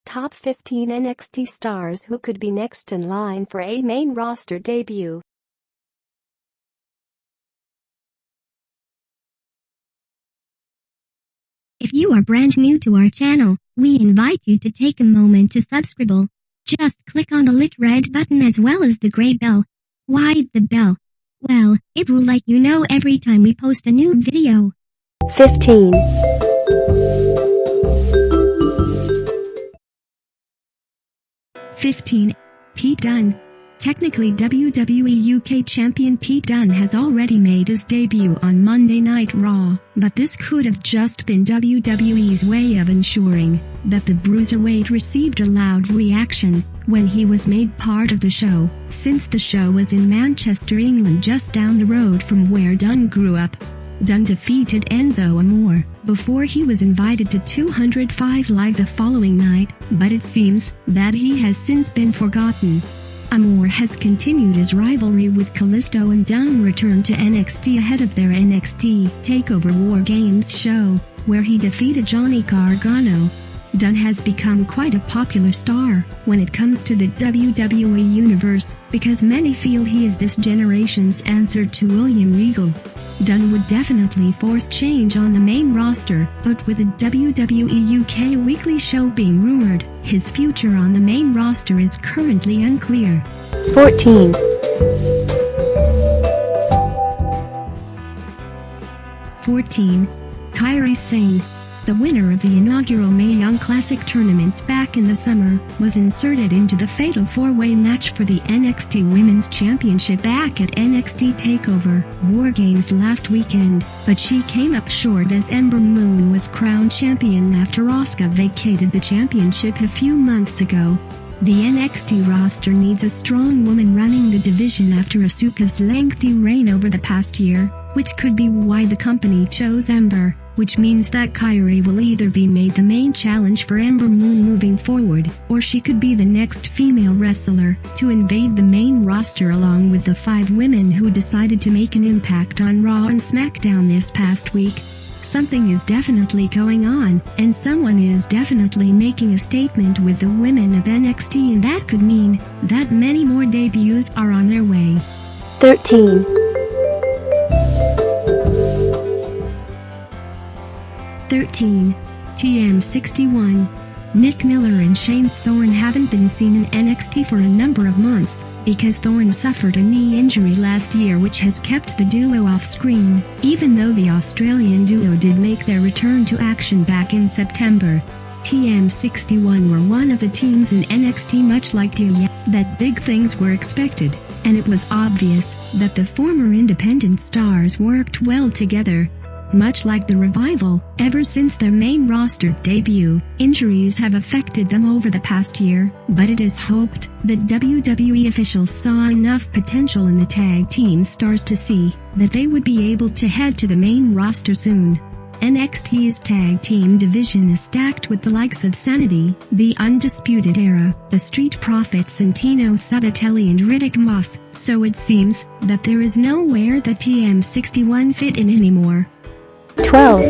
Top 15 NXT stars who could be next in line for a main roster debut. If you are brand new to our channel, we invite you to take a moment to subscribe. Just click on the lit red button as well as the gray bell. Why the bell? Well, it will let you know every time we post a new video. 15. Pete Dunne. Technically WWE UK champion Pete Dunne has already made his debut on Monday Night Raw, but this could have just been WWE's way of ensuring that the Bruiserweight received a loud reaction when he was made part of the show, since the show was in Manchester, England, just down the road from where Dunne grew up. Dunne defeated Enzo Amore before he was invited to 205 Live the following night, but it seems that he has since been forgotten. Amore has continued his rivalry with Kalisto, and Dunne returned to NXT ahead of their NXT TakeOver War Games show, where he defeated Johnny Gargano. Dunne has become quite a popular star when it comes to the WWE universe, because many feel he is this generation's answer to William Regal. Dunne would definitely force change on the main roster, but with a WWE UK weekly show being rumored, his future on the main roster is currently unclear. 14. Kairi Sane. The winner of the inaugural Mae Young Classic tournament back in the summer was inserted into the fatal four-way match for the NXT Women's Championship back at NXT TakeOver War Games last weekend, but she came up short as Ember Moon was crowned champion after Asuka vacated the championship a few months ago. The NXT roster needs a strong woman running the division after Asuka's lengthy reign over the past year, which could be why the company chose Ember, which means that Kairi will either be made the main challenge for Ember Moon moving forward, or she could be the next female wrestler to invade the main roster along with the 5 women who decided to make an impact on Raw and SmackDown this past week. Something is definitely going on, and someone is definitely making a statement with the women of NXT, and that could mean that many more debuts are on their way. 13. TM61. Nick Miller and Shane Thorne haven't been seen in NXT for a number of months, because Thorne suffered a knee injury last year which has kept the duo off screen, even though the Australian duo did make their return to action back in September. TM61 were one of the teams in NXT, much like Dillian, that big things were expected, and it was obvious that the former independent stars worked well together. Much like the Revival, ever since their main roster debut, injuries have affected them over the past year, but it is hoped that WWE officials saw enough potential in the tag team stars to see that they would be able to head to the main roster soon. NXT's tag team division is stacked with the likes of Sanity, The Undisputed Era, The Street Profits, and Tino Sabatelli and Riddick Moss, so it seems that there is nowhere that TM61 fit in anymore. 12.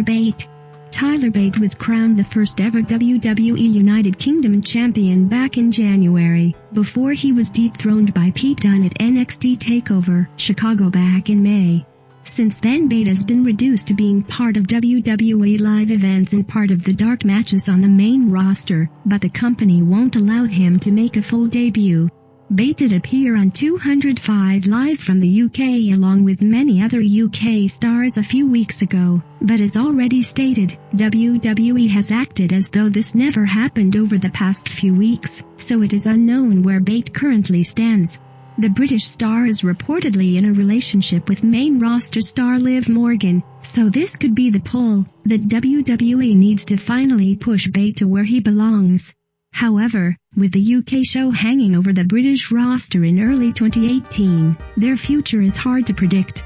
Bate. Tyler Bate was crowned the first ever WWE United Kingdom champion back in January, before he was dethroned by Pete Dunne at NXT TakeOver Chicago back in May. Since then, Bate has been reduced to being part of WWE live events and part of the dark matches on the main roster, but the company won't allow him to make a full debut. Bate did appear on 205 Live from the UK along with many other UK stars a few weeks ago, but as already stated, WWE has acted as though this never happened over the past few weeks, so it is unknown where Bate currently stands. The British star is reportedly in a relationship with main roster star Liv Morgan, so this could be the pull that WWE needs to finally push Bate to where he belongs. However, with the UK show hanging over the British roster in early 2018, their future is hard to predict.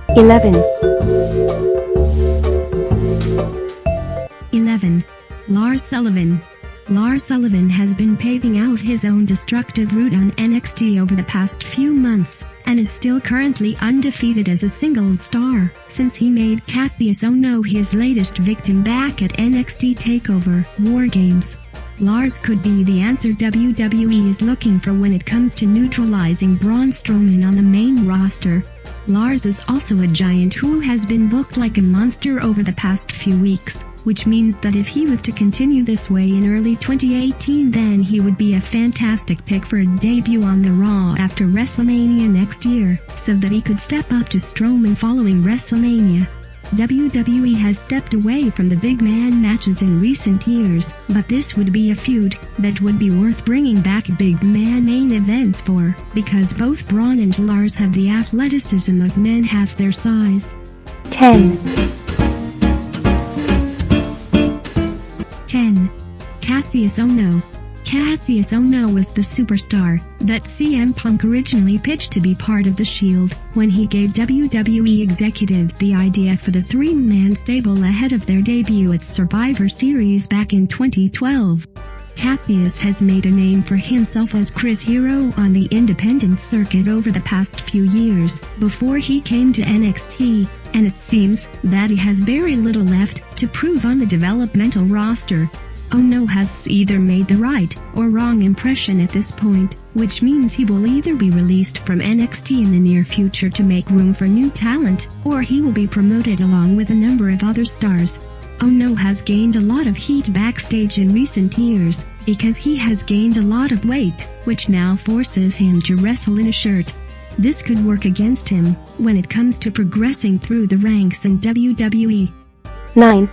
11. Lars Sullivan. Lars Sullivan has been paving out his own destructive route on NXT over the past few months, and is still currently undefeated as a single star, since he made Kassius Ohno his latest victim back at NXT TakeOver War Games. Lars could be the answer WWE is looking for when it comes to neutralizing Braun Strowman on the main roster. Lars is also a giant who has been booked like a monster over the past few weeks, which means that if he was to continue this way in early 2018, then he would be a fantastic pick for a debut on the Raw after WrestleMania next year, so that he could step up to Strowman following WrestleMania. WWE has stepped away from the big man matches in recent years, but this would be a feud that would be worth bringing back big man main events for, because both Braun and Lars have the athleticism of men half their size. 10. 10. Kassius Ohno. Kassius Ohno was the superstar that CM Punk originally pitched to be part of The Shield when he gave WWE executives the idea for the three-man stable ahead of their debut at Survivor Series back in 2012. Kassius has made a name for himself as Chris Hero on the independent circuit over the past few years before he came to NXT, and it seems that he has very little left to prove on the developmental roster. Ohno has either made the right or wrong impression at this point, which means he will either be released from NXT in the near future to make room for new talent, or he will be promoted along with a number of other stars. Ohno has gained a lot of heat backstage in recent years, because he has gained a lot of weight, which now forces him to wrestle in a shirt. This could work against him when it comes to progressing through the ranks in WWE. 9.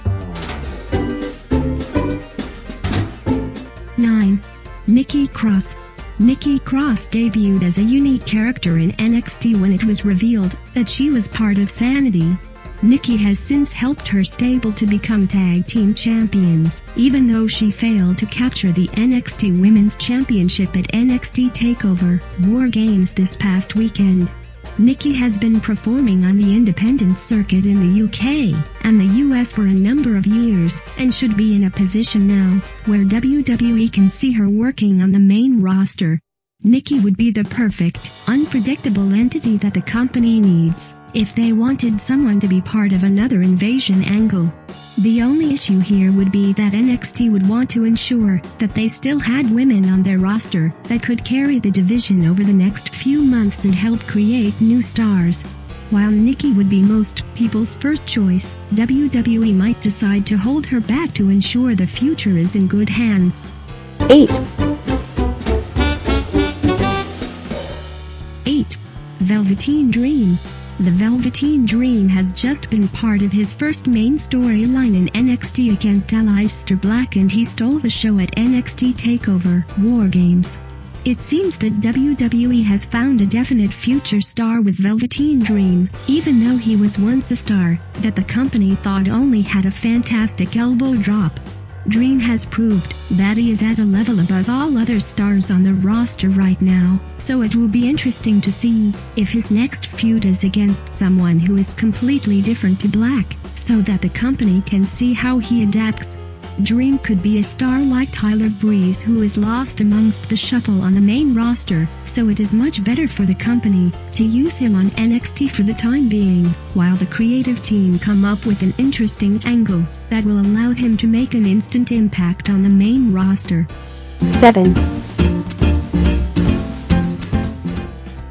9. Nikki Cross. Nikki Cross debuted as a unique character in NXT when it was revealed that she was part of Sanity. Nikki has since helped her stable to become tag team champions, even though she failed to capture the NXT Women's Championship at NXT TakeOver War Games this past weekend. Nikki has been performing on the independent circuit in the UK and the US for a number of years, and should be in a position now where WWE can see her working on the main roster. Nikki would be the perfect, unpredictable entity that the company needs if they wanted someone to be part of another invasion angle. The only issue here would be that NXT would want to ensure that they still had women on their roster that could carry the division over the next few months and help create new stars. While Nikki would be most people's first choice, WWE might decide to hold her back to ensure the future is in good hands. 8. 8. Velveteen Dream. The Velveteen Dream has just been part of his first main storyline in NXT against Aleister Black, and he stole the show at NXT TakeOver War Games. It seems that WWE has found a definite future star with Velveteen Dream, even though he was once a star that the company thought only had a fantastic elbow drop. Dream has proved that he is at a level above all other stars on the roster right now, so it will be interesting to see if his next feud is against someone who is completely different to Black, so that the company can see how he adapts. Dream could be a star like Tyler Breeze, who is lost amongst the shuffle on the main roster, so it is much better for the company to use him on NXT for the time being, while the creative team come up with an interesting angle that will allow him to make an instant impact on the main roster. 7.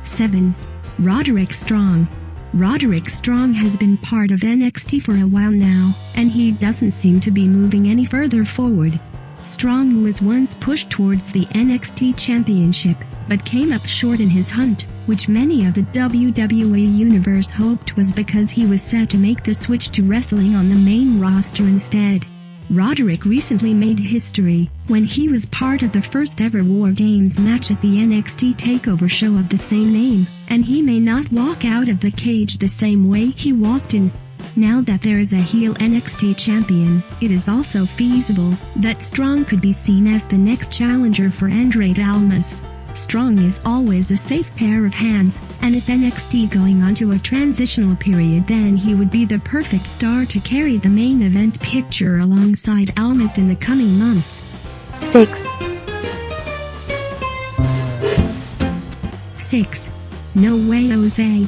7. Roderick Strong. Roderick Strong has been part of NXT for a while now, and he doesn't seem to be moving any further forward. Strong was once pushed towards the NXT Championship, but came up short in his hunt, which many of the WWE Universe hoped was because he was set to make the switch to wrestling on the main roster instead. Roderick recently made history when he was part of the first ever War Games match at the NXT TakeOver show of the same name, and he may not walk out of the cage the same way he walked in. Now that there is a heel NXT champion, it is also feasible that Strong could be seen as the next challenger for Andrade Almas. Strong is always a safe pair of hands, and if NXT going onto a transitional period, then he would be the perfect star to carry the main event picture alongside Almas in the coming months. 6. 6. No Way Jose.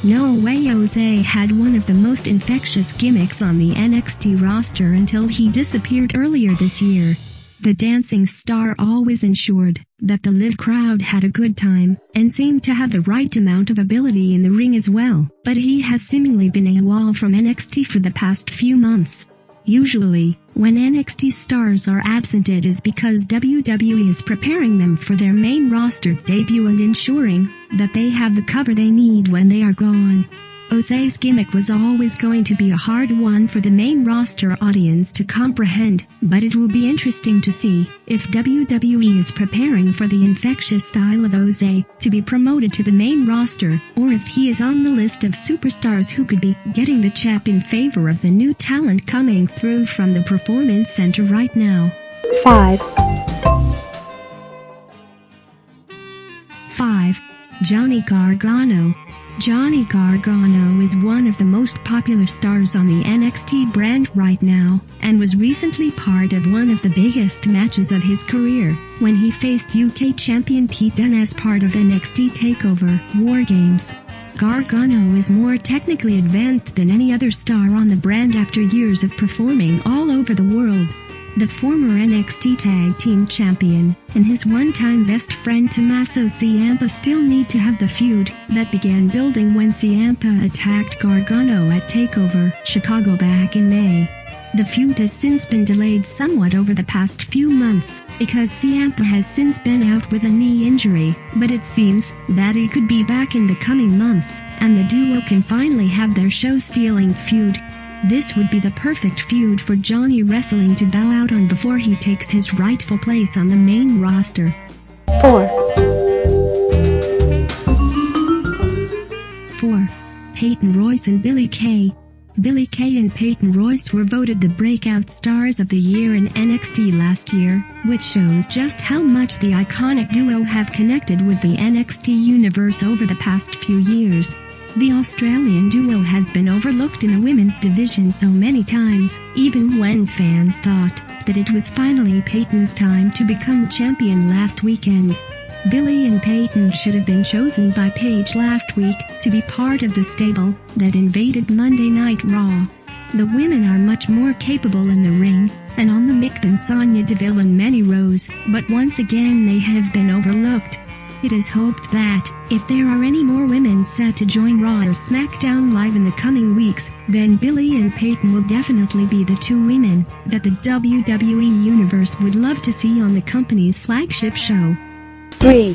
No Way Jose had one of the most infectious gimmicks on the NXT roster until he disappeared earlier this year. The dancing star always ensured that the live crowd had a good time, and seemed to have the right amount of ability in the ring as well, but he has seemingly been AWOL from NXT for the past few months. Usually, when NXT stars are absent it is because WWE is preparing them for their main roster debut and ensuring that they have the cover they need when they are gone. Jose's gimmick was always going to be a hard one for the main roster audience to comprehend, but it will be interesting to see if WWE is preparing for the infectious style of Jose to be promoted to the main roster, or if he is on the list of superstars who could be getting the chap in favor of the new talent coming through from the Performance Center right now. 5. 5. Johnny Gargano. Johnny Gargano is one of the most popular stars on the NXT brand right now, and was recently part of one of the biggest matches of his career, when he faced UK champion Pete Dunne as part of NXT TakeOver War Games. Gargano is more technically advanced than any other star on the brand after years of performing all over the world. The former NXT Tag Team Champion and his one-time best friend Tommaso Ciampa still need to have the feud that began building when Ciampa attacked Gargano at TakeOver Chicago back in May. The feud has since been delayed somewhat over the past few months because Ciampa has since been out with a knee injury, but it seems that he could be back in the coming months, and the duo can finally have their show-stealing feud. This would be the perfect feud for Johnny Wrestling to bow out on before he takes his rightful place on the main roster. 4. 4. Peyton Royce and Billie Kay. Billie Kay and Peyton Royce were voted the breakout stars of the year in NXT last year, which shows just how much the iconic duo have connected with the NXT universe over the past few years. The Australian duo has been overlooked in the women's division so many times, even when fans thought that it was finally Peyton's time to become champion last weekend. Billie and Peyton should have been chosen by Paige last week to be part of the stable that invaded Monday Night Raw. The women are much more capable in the ring and on the mic than Sonya Deville and Mandy Rose, but once again they have been overlooked. It is hoped that, if there are any more women set to join Raw or SmackDown Live in the coming weeks, then Billie and Peyton will definitely be the two women that the WWE Universe would love to see on the company's flagship show. 3.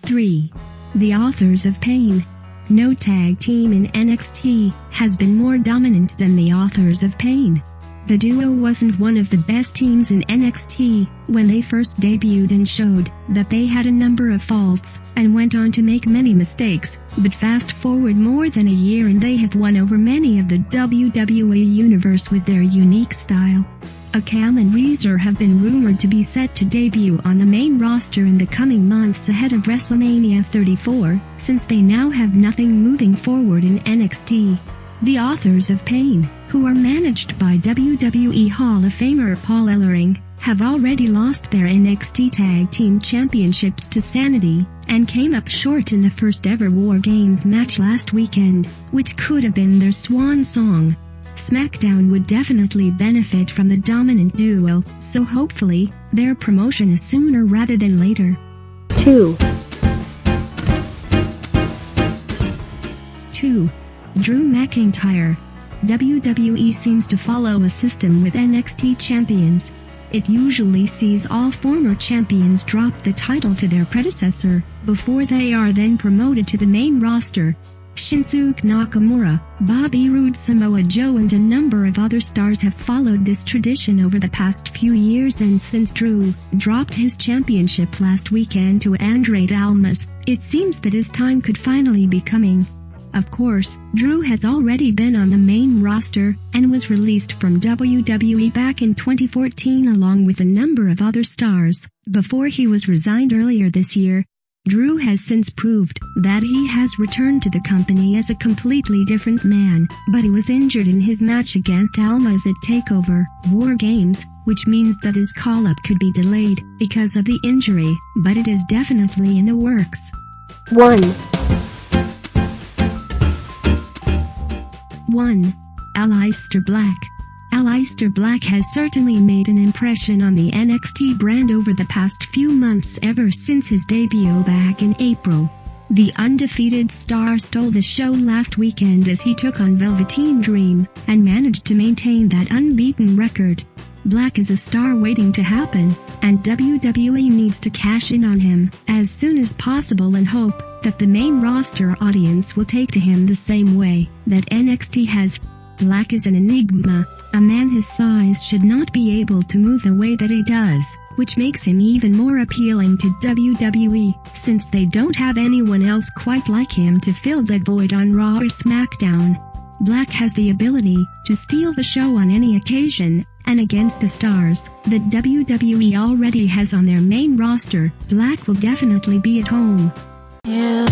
3. The Authors of Pain. No tag team in NXT has been more dominant than the Authors of Pain. The duo wasn't one of the best teams in NXT when they first debuted and showed that they had a number of faults and went on to make many mistakes, but fast forward more than a year and they have won over many of the WWE Universe with their unique style. Akam and Razor have been rumored to be set to debut on the main roster in the coming months ahead of WrestleMania 34, since they now have nothing moving forward in NXT. The Authors of Pain, who are managed by WWE Hall of Famer Paul Ellering, have already lost their NXT Tag Team Championships to Sanity, and came up short in the first ever War Games match last weekend, which could have been their swan song. SmackDown would definitely benefit from the dominant duo, so hopefully, their promotion is sooner rather than later. 2. 2. Drew McIntyre. WWE seems to follow a system with NXT champions. It usually sees all former champions drop the title to their predecessor, before they are then promoted to the main roster. Shinsuke Nakamura, Bobby Roode, Samoa Joe and a number of other stars have followed this tradition over the past few years, and since Drew dropped his championship last weekend to Andrade Almas, it seems that his time could finally be coming. Of course, Drew has already been on the main roster, and was released from WWE back in 2014 along with a number of other stars, before he was resigned earlier this year. Drew has since proved that he has returned to the company as a completely different man, but he was injured in his match against Almas at TakeOver War Games, which means that his call-up could be delayed because of the injury, but it is definitely in the works. 1. 1. Aleister Black. Aleister Black has certainly made an impression on the NXT brand over the past few months ever since his debut back in April. The undefeated star stole the show last weekend as he took on Velveteen Dream, and managed to maintain that unbeaten record. Black is a star waiting to happen, and WWE needs to cash in on him as soon as possible and hope that the main roster audience will take to him the same way that NXT has. Black is an enigma. A man his size should not be able to move the way that he does, which makes him even more appealing to WWE, since they don't have anyone else quite like him to fill that void on Raw or SmackDown. Black has the ability to steal the show on any occasion, and against the stars that WWE already has on their main roster, Black will definitely be at home. Yeah.